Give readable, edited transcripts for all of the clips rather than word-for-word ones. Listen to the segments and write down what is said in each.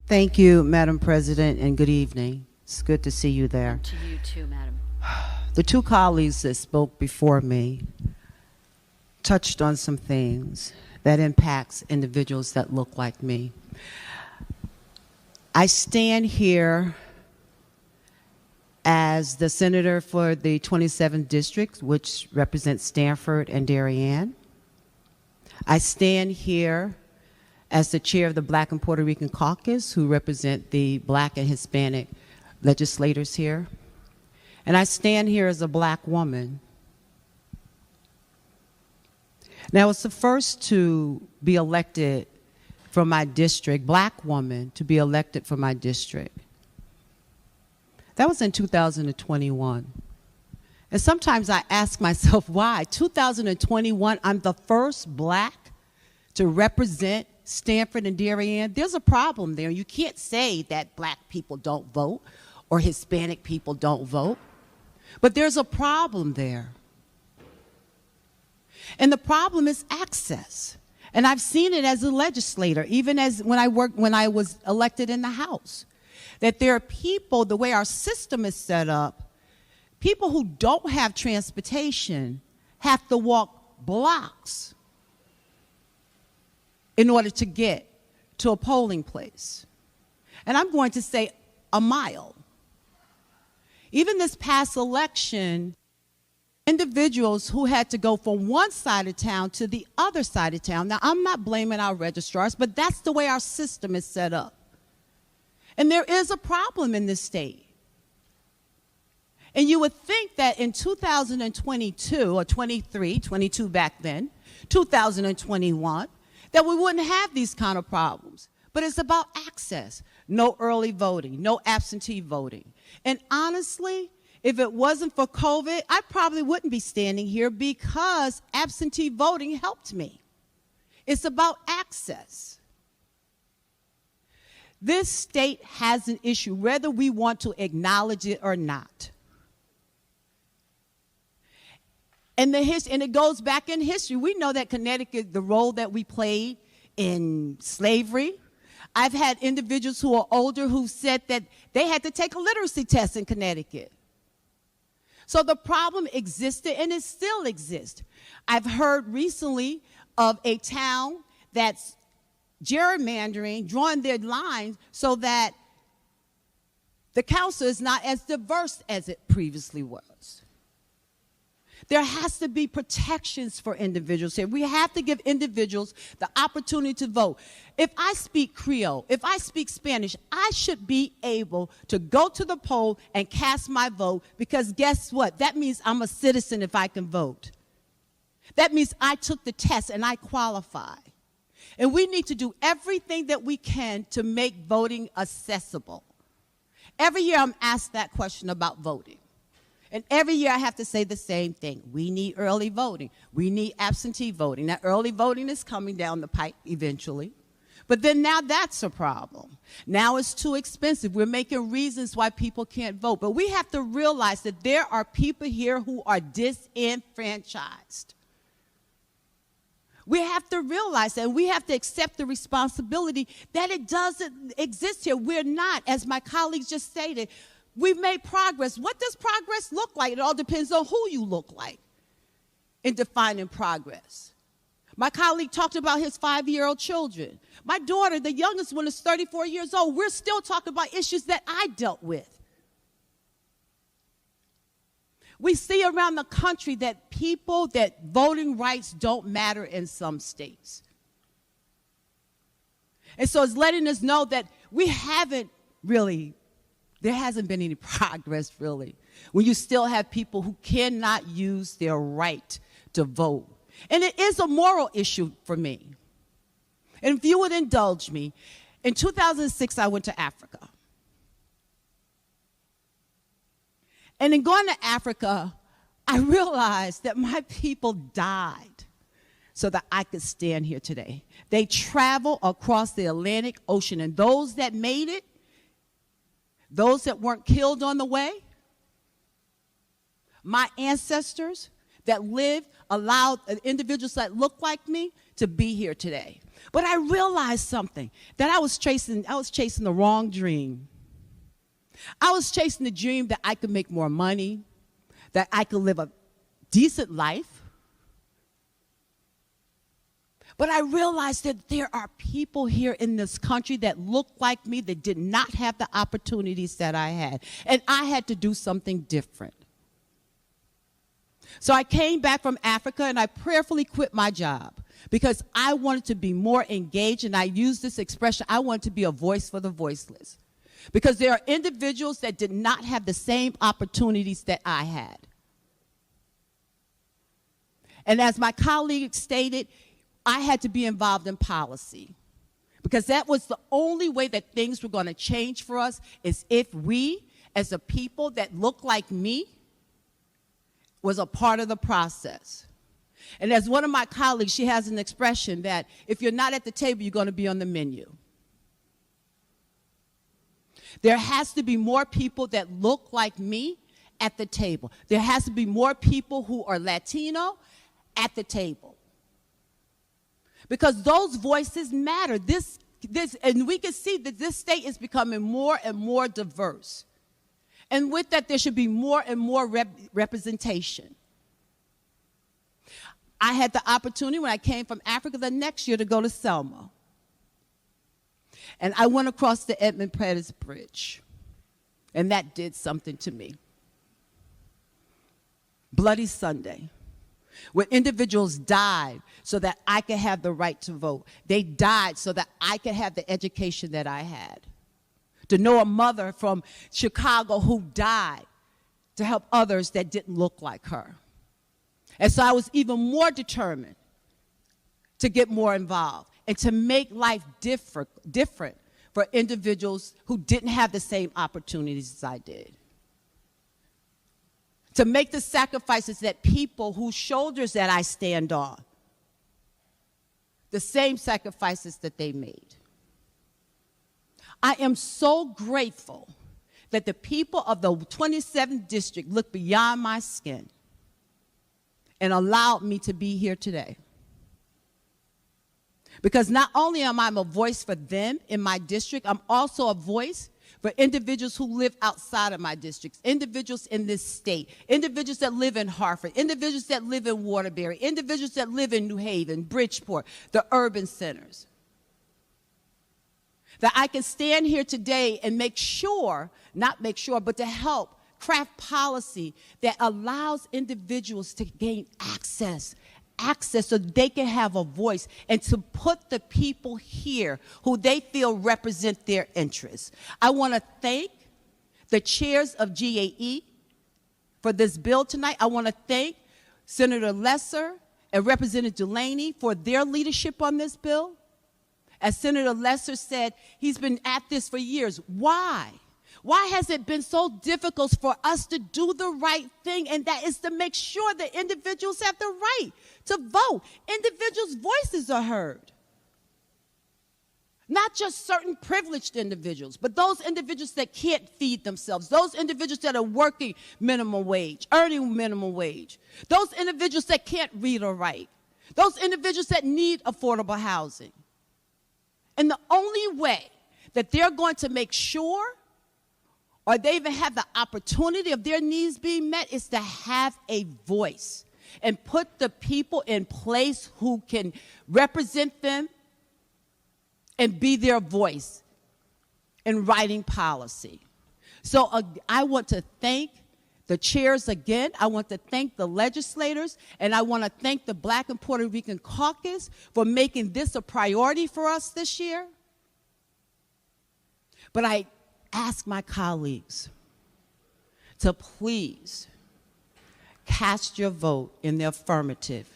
Thank you, Madam President, and good evening. It's good to see you there. And to you too, madam. The two colleagues that spoke before me touched on some things that impacts individuals that look like me. I stand here as the senator for the 27th district, which represents Stanford and Darien. I stand here as the chair of the Black and Puerto Rican Caucus, who represent the Black and Hispanic legislators here. And I stand here as a Black woman. Now, I was the first to be elected from my district, Black woman to be elected from my district. That was in 2021. And sometimes I ask myself, why? 2021, I'm the first Black to represent Stanford and Darien. There's a problem there. You can't say that Black people don't vote or Hispanic people don't vote. But there's a problem there. And the problem is access. And I've seen it as a legislator, even as when I was elected in the House, that there are people, the way our system is set up, people who don't have transportation have to walk blocks in order to get to a polling place. And I'm going to say a mile. Even this past election, individuals who had to go from one side of town to the other side of town. Now, I'm not blaming our registrars, but that's the way our system is set up. And there is a problem in this state. And you would think that in 2022, or 23, 22 back then, 2021, that we wouldn't have these kind of problems. But it's about access. No early voting, no absentee voting. And honestly, if it wasn't for COVID, I probably wouldn't be standing here because absentee voting helped me. It's about access. This state has an issue, whether we want to acknowledge it or not. And it goes back in history. We know that Connecticut, the role that we played in slavery. I've had individuals who are older who said that they had to take a literacy test in Connecticut. So the problem existed and it still exists. I've heard recently of a town that's gerrymandering, drawing their lines so that the council is not as diverse as it previously was. There has to be protections for individuals here. We have to give individuals the opportunity to vote. If I speak Creole, if I speak Spanish, I should be able to go to the poll and cast my vote because guess what? That means I'm a citizen if I can vote. That means I took the test and I qualify. And we need to do everything that we can to make voting accessible. Every year I'm asked that question about voting. And every year I have to say the same thing. We need early voting. We need absentee voting. Now, early voting is coming down the pike eventually. But then now that's a problem. Now it's too expensive. We're making reasons why people can't vote. But we have to realize that there are people here who are disenfranchised. We have to realize that, and we have to accept the responsibility that it doesn't exist here. We're not, as my colleagues just stated, we've made progress. What does progress look like? It all depends on who you look like in defining progress. My colleague talked about his 5-year-old children. My daughter, the youngest one, is 34 years old. We're still talking about issues that I dealt with. We see around the country that voting rights don't matter in some states. And so it's letting us know that we haven't really, there hasn't been any progress really, when you still have people who cannot use their right to vote. And it is a moral issue for me. And if you would indulge me, in 2006 I went to Africa. And in going to Africa, I realized that my people died so that I could stand here today. They traveled across the Atlantic Ocean, and those that made it, those that weren't killed on the way, my ancestors that lived allowed individuals that looked like me to be here today. But I realized something, that I was chasing the wrong dream. I was chasing the dream that I could make more money, that I could live a decent life. But I realized that there are people here in this country that look like me, that did not have the opportunities that I had. And I had to do something different. So I came back from Africa and I prayerfully quit my job because I wanted to be more engaged, and I use this expression, I wanted to be a voice for the voiceless. Because there are individuals that did not have the same opportunities that I had. And as my colleague stated, I had to be involved in policy, because that was the only way that things were going to change for us, is if we, as a people that look like me, was a part of the process. And as one of my colleagues, she has an expression that if you're not at the table, you're going to be on the menu. There has to be more people that look like me at the table. There has to be more people who are Latino at the table. Because those voices matter. And we can see that this state is becoming more and more diverse. And with that, there should be more and more representation. I had the opportunity when I came from Africa the next year to go to Selma. And I went across the Edmund Pettus Bridge. And that did something to me. Bloody Sunday, when individuals died so that I could have the right to vote. They died so that I could have the education that I had. To know a mother from Chicago who died to help others that didn't look like her. And so I was even more determined to get more involved and to make life different for individuals who didn't have the same opportunities as I did. To make the sacrifices that people whose shoulders that I stand on, the same sacrifices that they made. I am so grateful that the people of the 27th district looked beyond my skin and allowed me to be here today. Because not only am I a voice for them in my district, I'm also a voice for individuals who live outside of my districts, individuals in this state, individuals that live in Hartford, individuals that live in Waterbury, individuals that live in New Haven, Bridgeport, the urban centers. That I can stand here today and but to help craft policy that allows individuals to gain access so they can have a voice, and to put the people here who they feel represent their interests. I want to thank the chairs of GAE for this bill tonight. I want to thank Senator Lesser and Representative Delaney for their leadership on this bill. As Senator Lesser said, he's been at this for years. Why? Why has it been so difficult for us to do the right thing? And that is to make sure that individuals have the right to vote. Individuals' voices are heard. Not just certain privileged individuals, but those individuals that can't feed themselves, those individuals that are working minimum wage, earning minimum wage, those individuals that can't read or write, those individuals that need affordable housing. And the only way that they're going to make sure, or they even have the opportunity of their needs being met, is to have a voice and put the people in place who can represent them and be their voice in writing policy. So I want to thank the chairs again. I want to thank the legislators, and I want to thank the Black and Puerto Rican Caucus for making this a priority for us this year. But I ask my colleagues to please cast your vote in the affirmative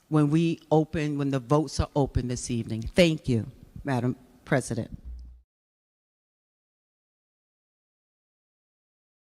when the votes are open this evening. Thank you, Madam President.